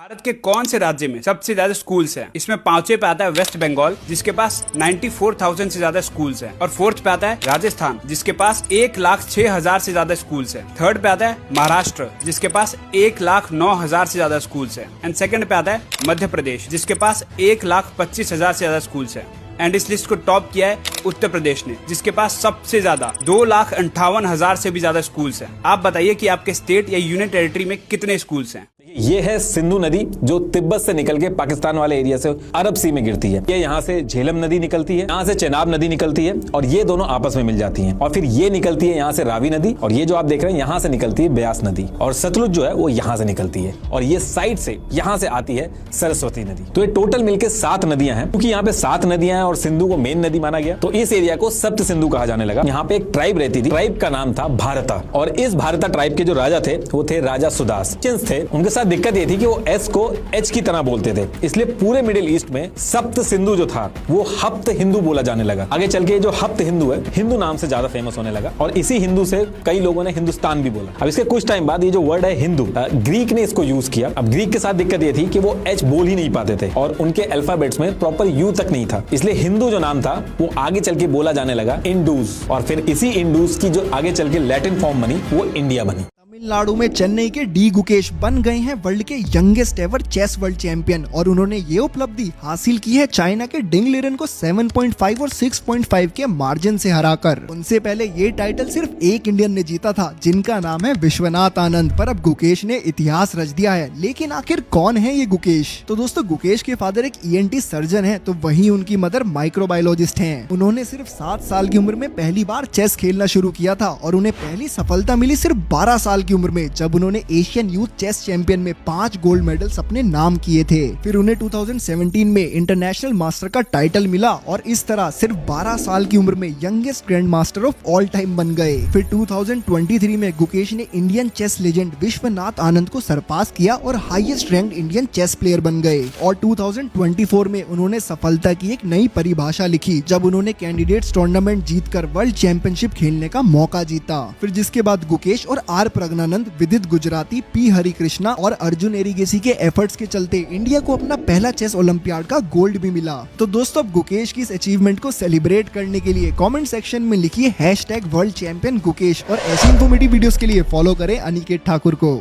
भारत के कौन से राज्य में सबसे ज्यादा स्कूल्स हैं? इसमें पांचवे पे आता है वेस्ट बंगाल, जिसके पास 94,000 से ज्यादा स्कूल्स हैं, और फोर्थ पे आता है राजस्थान, जिसके पास 1,06,000 से ज्यादा स्कूल्स हैं। थर्ड पे आता है महाराष्ट्र, जिसके पास 1,09,000 से ज्यादा स्कूल्स हैं। एंड सेकंड पे आता है मध्य प्रदेश, जिसके पास 1,25,000 से ज्यादा स्कूल्स हैं। एंड इस लिस्ट को टॉप किया है उत्तर प्रदेश ने, जिसके पास सबसे ज्यादा 2,58,000 से भी ज्यादा स्कूल्स हैं। आप बताइए कि आपके स्टेट या यूनियन टेरिटरी में कितने स्कूल्स हैं? ये है सिंधु नदी, जो तिब्बत से निकल के पाकिस्तान वाले एरिया से अरब सी में गिरती है। ये यहाँ से झेलम नदी निकलती है, यहाँ से चेनाब नदी निकलती है, और ये दोनों आपस में मिल जाती हैं। और फिर ये निकलती है यहाँ से रावी नदी, और ये जो आप देख रहे हैं यहाँ से निकलती है ब्यास नदी, और सतलुज जो है वो यहाँ से निकलती है, और ये साइड से यहाँ से आती है सरस्वती नदी। तो ये टोटल मिलकर 7 नदियां हैं। क्योंकि यहाँ पे 7 नदियां हैं और सिंधु को मेन नदी माना गया, तो इस एरिया को सप्त सिंधु कहा जाने लगा। यहाँ पे एक ट्राइब रहती थी, ट्राइब का नाम था भारता, और इस भारता ट्राइब के जो राजा थे वो थे राजा सुदास थे। उनके साथ दिक्कत ये थी कि वो एस को एच की तरह बोलते थे, इसलिए पूरे मिडिल ईस्ट में सप्त सिंधु जो था वो हप्त हिंदू बोला जाने लगा। आगे चल के जो हप्त हिंदू है, हिंदू नाम से ज्यादा फेमस होने लगा, और इसी हिंदू से कई लोगों ने हिंदुस्तान भी बोला। अब इसके कुछ टाइम बाद ये जो वर्ड है हिंदू, ग्रीक ने इसको यूज किया। अब ग्रीक के साथ दिक्कत ये थी कि वो एच बोल ही नहीं पाते थे, और उनके अल्फाबेट्स में प्रॉपर यू तक नहीं था, इसलिए हिंदू जो नाम था वो आगे चल के बोला जाने लगा इंडूज, और फिर इसी इंडूज की जो आगे चल के लैटिन फॉर्म बनी वो इंडिया बनी। तमिलनाडु में चेन्नई के डी गुकेश बन गए हैं वर्ल्ड के youngest ever chess world champion, और उन्होंने ये उपलब्धि हासिल की है चाइना के डिंग लिरन को 7.5 और 6.5 के मार्जिन से हराकर। उनसे पहले ये टाइटल सिर्फ एक इंडियन ने जीता था, जिनका नाम है विश्वनाथ आनंद, पर अब गुकेश ने इतिहास रच दिया है। लेकिन आखिर कौन है ये गुकेश? तो दोस्तों, गुकेश के फादर एक ENT सर्जन है, तो वहीं उनकी मदर माइक्रोबायोलॉजिस्ट हैं। उन्होंने सिर्फ 7 साल की उम्र में पहली बार चेस खेलना शुरू किया था, और उन्हें पहली सफलता मिली सिर्फ 12 साल की उम्र में, जब उन्होंने एशियन यूथ चेस चैंपियन में 5 गोल्ड मेडल्स अपने नाम किए थे। फिर उन्हें 2017 में इंटरनेशनल मास्टर का टाइटल मिला, और इस तरह सिर्फ 12 साल की उम्र में youngest grand master of all time बन गए। फिर 2023 में गुकेश ने Indian chess legend Vishwanath Anand को सरपास किया और highest ranked Indian chess player बन गए। और 2024 में उन्होंने सफलता की एक नई परिभाषा लिखी, जब उन्होंने कैंडिडेट्स टूर्नामेंट जीतकर वर्ल्ड चैंपियनशिप खेलने का मौका जीता। फिर जिसके बाद गुकेश और आर प्रज्ञानंद, विदित गुजराती, पी हरिकृष्णा और अर्जुन एरिगेसी के एफर्ट्स के चलते इंडिया को अपना पहला चेस ओलंपियाड का गोल्ड भी मिला। तो दोस्तों, अब गुकेश की इस अचीवमेंट को सेलिब्रेट करने के लिए कमेंट सेक्शन में लिखिए #WorldChampionGukesh, और ऐसी इन्फॉर्मेटिव वीडियोस के लिए फॉलो करें अनिकेत ठाकुर को।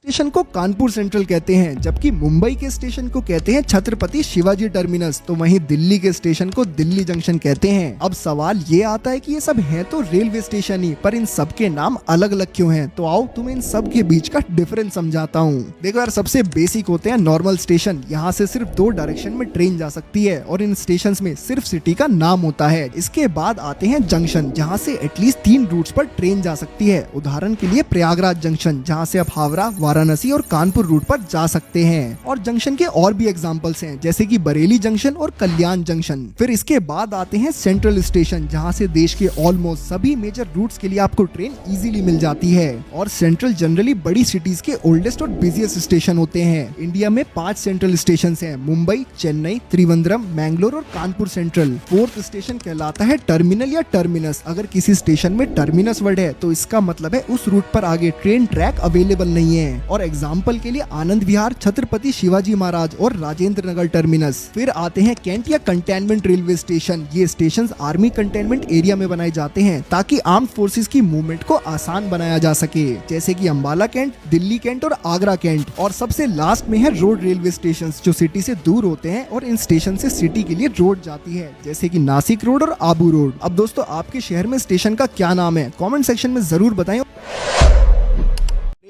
स्टेशन को कानपुर सेंट्रल कहते हैं, जबकि मुंबई के स्टेशन को कहते हैं छत्रपति शिवाजी टर्मिनस, तो वहीं दिल्ली के स्टेशन को दिल्ली जंक्शन कहते हैं। अब सवाल ये आता है कि ये सब हैं तो रेलवे स्टेशन ही, पर इन सब के नाम अलग अलग क्यों हैं? तो आओ तुम्हें इन सब के बीच का डिफरेंस समझाता हूँ। देखो यार, सबसे बेसिक होते हैं नॉर्मल स्टेशन। यहाँ से सिर्फ 2 डायरेक्शन में ट्रेन जा सकती है, और इन स्टेशन में सिर्फ सिटी का नाम होता है। इसके बाद आते हैं जंक्शन, जहाँ से एटलीस्ट 3 रूट्स पर ट्रेन जा सकती है। उदाहरण के लिए प्रयागराज जंक्शन, जहाँ से आप हावड़ा, वाराणसी और कानपुर रूट पर जा सकते हैं। और जंक्शन के और भी एग्जांपल्स हैं, जैसे कि बरेली जंक्शन और कल्याण जंक्शन। फिर इसके बाद आते हैं सेंट्रल स्टेशन, जहां से देश के ऑलमोस्ट सभी मेजर रूट्स के लिए आपको ट्रेन इजीली मिल जाती है। और सेंट्रल जनरली बड़ी सिटीज के ओल्डेस्ट और बिजिएस्ट स्टेशन होते हैं। इंडिया में 5 सेंट्रल स्टेशन हैं: मुंबई, चेन्नई, त्रिवेंद्रम, मैंगलोर और कानपुर सेंट्रल। 4th स्टेशन कहलाता है टर्मिनल या टर्मिनस। अगर किसी स्टेशन में टर्मिनस वर्ड है तो इसका मतलब है उस रूट पर आगे ट्रेन ट्रैक अवेलेबल नहीं है। और एग्जाम्पल के लिए आनंद विहार, छत्रपति शिवाजी महाराज और राजेंद्र नगर टर्मिनस। फिर आते हैं कैंट या कंटेनमेंट रेलवे स्टेशन। ये स्टेशंस आर्मी कंटेनमेंट एरिया में बनाए जाते हैं, ताकि आर्म फोर्सेस की मूवमेंट को आसान बनाया जा सके, जैसे कि अंबाला कैंट, दिल्ली कैंट और आगरा कैंट। और सबसे लास्ट में है रोड रेलवे स्टेशन, जो सिटी से दूर होते हैं और इन स्टेशन से सिटी के लिए रोड जाती है, जैसे कि नासिक रोड और आबू रोड। अब दोस्तों, आपके शहर में स्टेशन का क्या नाम है? कमेंट सेक्शन में जरूर बताएं।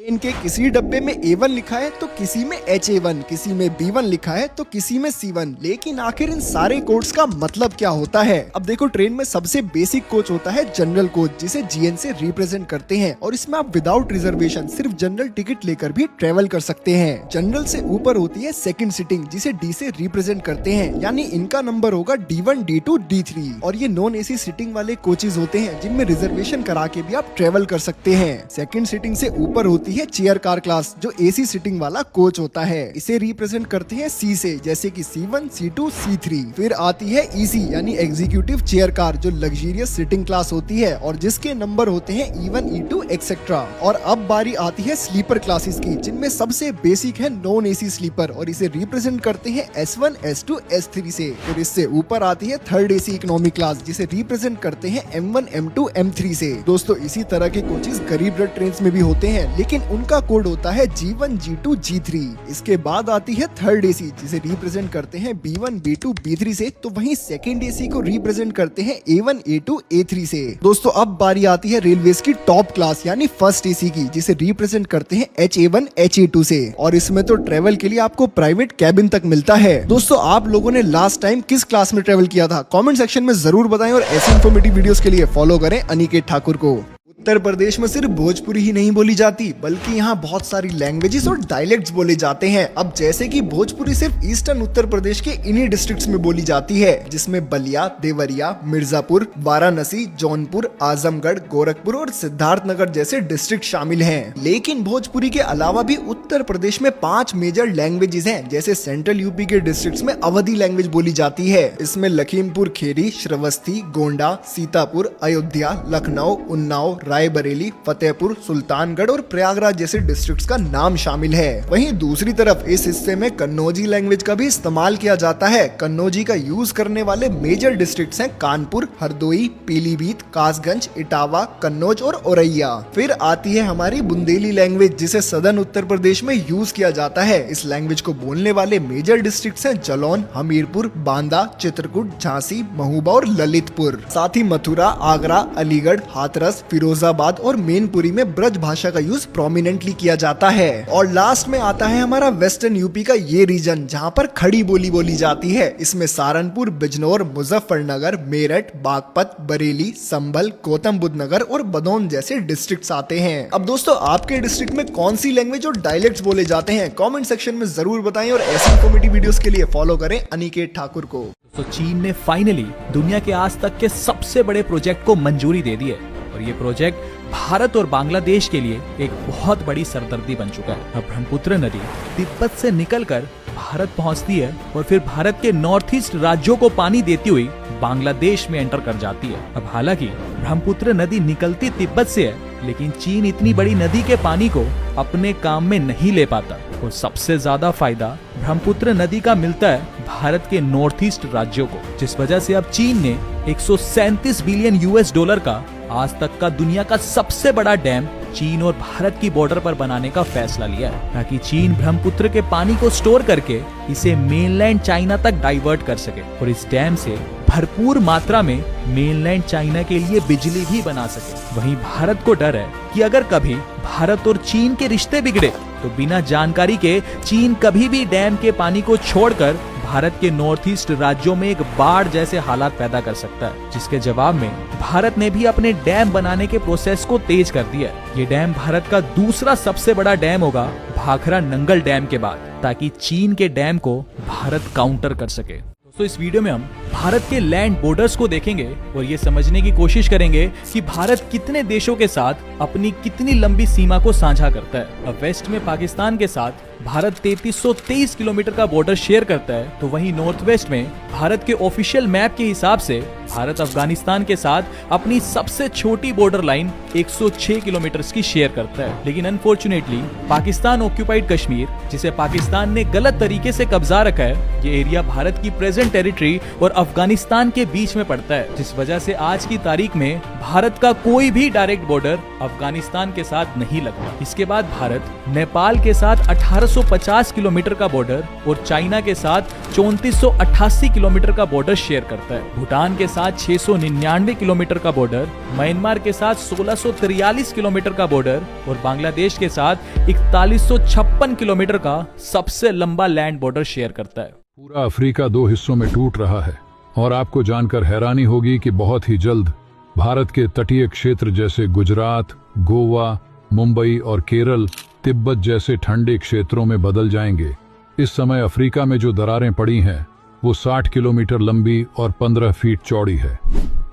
इनके किसी डब्बे में A1 लिखा है तो किसी में HA1, किसी में B1 लिखा है तो किसी में C1। लेकिन आखिर इन सारे कोड्स का मतलब क्या होता है? अब देखो, ट्रेन में सबसे बेसिक कोच होता है जनरल कोच, जिसे GN से रिप्रेजेंट करते हैं, और इसमें आप विदाउट रिजर्वेशन सिर्फ जनरल टिकट लेकर भी ट्रेवल कर सकते हैं। जनरल से ऊपर होती है सेकंड सीटिंग, जिसे D से रिप्रेजेंट करते हैं, यानी इनका नंबर होगा D1, D2, D3। और ये नॉन AC सीटिंग वाले कोचेज होते हैं, जिनमें रिजर्वेशन करा के भी आप ट्रेवल कर सकते हैं। सेकंड सीटिंग से ऊपर होती है है चेयर कार क्लास, जो एसी सीटिंग वाला कोच होता है। इसे रिप्रेजेंट करते हैं सी से, जैसे कि C1, C2, C3। फिर आती है EC यानी एग्जीक्यूटिव चेयर कार, जो लग्जरियस सिटिंग क्लास होती है और जिसके नंबर होते हैं E1, E2 एक्सेट्रा। और अब बारी आती है स्लीपर क्लासेस की, जिनमें सबसे बेसिक है नॉन एसी स्लीपर और इसे रिप्रेजेंट करते हैं S1, S2, S3 से। फिर इससे ऊपर आती है थर्ड एसी इकोनॉमी क्लास, जिसे रिप्रेजेंट करते हैं M1, M2, M3 से। दोस्तों इसी तरह के कोचेस गरीब रथ ट्रेन में भी होते हैं, लेकिन उनका कोड होता है G1, G2, G3। इसके बाद आती है थर्ड एसी, जिसे रिप्रेजेंट करते हैं B1, B2, B3 से। तो वहीं सेकंड एसी को रिप्रेजेंट करते हैं A1, A2, A3 से। दोस्तों अब बारी आती है रेलवेज की टॉप क्लास यानी फर्स्ट एसी की, जिसे रिप्रेजेंट करते हैं HA1, HA2 से। और इसमें तो ट्रेवल के लिए आपको प्राइवेट कैबिन तक मिलता है। दोस्तों आप लोगों ने लास्ट टाइम किस क्लास में ट्रेवल किया था, कमेंट सेक्शन में जरूर बताएं और ऐसी इन्फॉर्मेटिव वीडियोस के लिए फॉलो करें अनिकेत ठाकुर को। उत्तर प्रदेश में सिर्फ भोजपुरी ही नहीं बोली जाती, बल्कि यहाँ बहुत सारी लैंग्वेजेस और डायलेक्ट्स बोले जाते हैं। अब जैसे कि भोजपुरी सिर्फ ईस्टर्न उत्तर प्रदेश के इन्हीं डिस्ट्रिक्ट्स में बोली जाती है, जिसमें बलिया, देवरिया, मिर्जापुर, वाराणसी, जौनपुर, आजमगढ़, गोरखपुर और सिद्धार्थनगर जैसे डिस्ट्रिक्ट शामिल हैं। लेकिन भोजपुरी के अलावा भी उत्तर प्रदेश में 5 मेजर लैंग्वेजेस हैं। जैसे सेंट्रल यूपी के डिस्ट्रिक्ट्स में अवधी लैंग्वेज बोली जाती है। इसमें लखीमपुर खेरी, श्रावस्ती, गोंडा, सीतापुर, अयोध्या, लखनऊ, उन्नाव, रायबरेली, फतेहपुर, सुल्तानगढ़ और प्रयागराज जैसे डिस्ट्रिक्ट्स का नाम शामिल है। वहीं दूसरी तरफ इस हिस्से में कन्नौजी लैंग्वेज का भी इस्तेमाल किया जाता है। कन्नौजी का यूज करने वाले मेजर डिस्ट्रिक्ट्स हैं कानपुर, हरदोई, पीलीभीत, कासगंज, इटावा, कन्नौज और औरैया। फिर आती है हमारी बुंदेली लैंग्वेज, जिसे सदर्न उत्तर प्रदेश में यूज किया जाता है। इस लैंग्वेज को बोलने वाले मेजर डिस्ट्रिक्ट्स हैं जलौन, हमीरपुर, बांदा, चित्रकूट, झांसी, महोबा और ललितपुर। साथ ही मथुरा, आगरा, अलीगढ़, हाथरस, फिरोजाबाद और मैनपुरी में ब्रज भाषा का यूज प्रोमिनेंटली किया जाता है। और लास्ट में आता है हमारा वेस्टर्न यूपी का ये रीजन, जहाँ पर खड़ी बोली बोली जाती है। इसमें सहारनपुर, बिजनौर, मुजफ्फरनगर, मेरठ, बागपत, बरेली, संभल, गौतम बुद्ध नगर और बदौन जैसे डिस्ट्रिक्ट्स आते हैं। अब दोस्तों आपके डिस्ट्रिक्ट में कौन सी लैंग्वेज और डायलेक्ट्स बोले जाते हैं, कमेंट सेक्शन में जरूर बताएं और ऐसी इन्फॉर्मेटिव वीडियोस के लिए फॉलो करें अनिकेत ठाकुर को। तो चीन ने फाइनली दुनिया के आज तक के सबसे बड़े प्रोजेक्ट को मंजूरी दे दी है और ये प्रोजेक्ट भारत और बांग्लादेश के लिए एक बहुत बड़ी सरदर्दी बन चुका है। अब ब्रह्मपुत्र नदी तिब्बत से निकलकर भारत पहुंचती है और फिर भारत के नॉर्थ ईस्ट राज्यों को पानी देती हुई बांग्लादेश में एंटर कर जाती है। अब हालांकि ब्रह्मपुत्र नदी निकलती तिब्बत से है, लेकिन चीन इतनी बड़ी नदी के पानी को अपने काम में नहीं ले पाता और सबसे ज्यादा फायदा ब्रह्मपुत्र नदी का मिलता है भारत के नॉर्थ ईस्ट राज्यों को, जिस वजह से अब चीन ने 137 बिलियन US$ का आज तक का दुनिया का सबसे बड़ा डैम चीन और भारत की बॉर्डर पर बनाने का फैसला लिया है, ताकि चीन ब्रह्मपुत्र के पानी को स्टोर करके इसे मेनलैंड चाइना तक डाइवर्ट कर सके और इस डैम से भरपूर मात्रा में मेनलैंड चाइना के लिए बिजली भी बना सके। वहीं भारत को डर है कि अगर कभी भारत और चीन के रिश्ते बिगड़े तो बिना जानकारी के चीन कभी भी डैम के पानी को छोड़कर भारत के नॉर्थ ईस्ट राज्यों में एक बाढ़ जैसे हालात पैदा कर सकता है, जिसके जवाब में भारत ने भी अपने डैम बनाने के प्रोसेस को तेज कर दिया है। ये डैम भारत का दूसरा सबसे बड़ा डैम होगा भाखरा नंगल डैम के बाद, ताकि चीन के डैम को भारत काउंटर कर सके। तो इस वीडियो में हम भारत के लैंड बॉर्डर्स को देखेंगे और ये समझने की कोशिश करेंगे कि भारत कितने देशों के साथ अपनी कितनी लंबी सीमा को साझा करता है। अब वेस्ट में पाकिस्तान के साथ भारत 3323 किलोमीटर का बॉर्डर शेयर करता है, तो वहीं नॉर्थ वेस्ट में भारत के ऑफिशियल मैप के हिसाब से भारत अफगानिस्तान के साथ अपनी सबसे छोटी बॉर्डर लाइन 106 किलोमीटर की शेयर करता है। लेकिन अनफॉर्चुनेटली पाकिस्तान ऑक्यूपाइड कश्मीर, जिसे पाकिस्तान ने गलत तरीके से कब्जा रखा है, ये एरिया भारत की प्रेजेंट टेरिटरी और अफगानिस्तान के बीच में पड़ता है, जिस वजह से आज की तारीख में भारत का कोई भी डायरेक्ट बॉर्डर अफगानिस्तान के साथ नहीं लगता। इसके बाद भारत नेपाल के साथ 1850 किलोमीटर का बॉर्डर और चाइना के साथ 3488 किलोमीटर का बॉर्डर शेयर करता है। भूटान के साथ 699 किलोमीटर का बॉर्डर, म्यांमार के साथ 1643 किलोमीटर का बॉर्डर और बांग्लादेश के साथ 4156 किलोमीटर का सबसे लंबा लैंड बॉर्डर शेयर करता है। पूरा अफ्रीका 2 हिस्सों में टूट रहा है और आपको जानकर हैरानी होगी कि बहुत ही जल्द भारत के तटीय क्षेत्र जैसे गुजरात, गोवा, मुंबई और केरल तिब्बत जैसे ठंडे क्षेत्रों में बदल जाएंगे। इस समय अफ्रीका में जो दरारें पड़ी हैं वो 60 किलोमीटर लंबी और 15 फीट चौड़ी है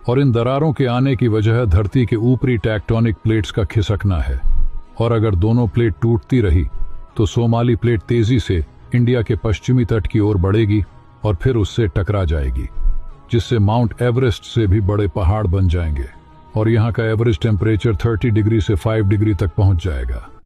और इन दरारों के आने की वजह धरती के ऊपरी टेक्टोनिक प्लेट्स का खिसकना है। और अगर दोनों प्लेट टूटती रही तो सोमाली प्लेट तेजी से इंडिया के पश्चिमी तट की ओर बढ़ेगी और फिर उससे टकरा जाएगी, जिससे माउंट एवरेस्ट से भी बड़े पहाड़ बन जाएंगे और यहाँ का एवरेज टेम्परेचर 30 डिग्री से 5 डिग्री तक पहुंच जाएगा।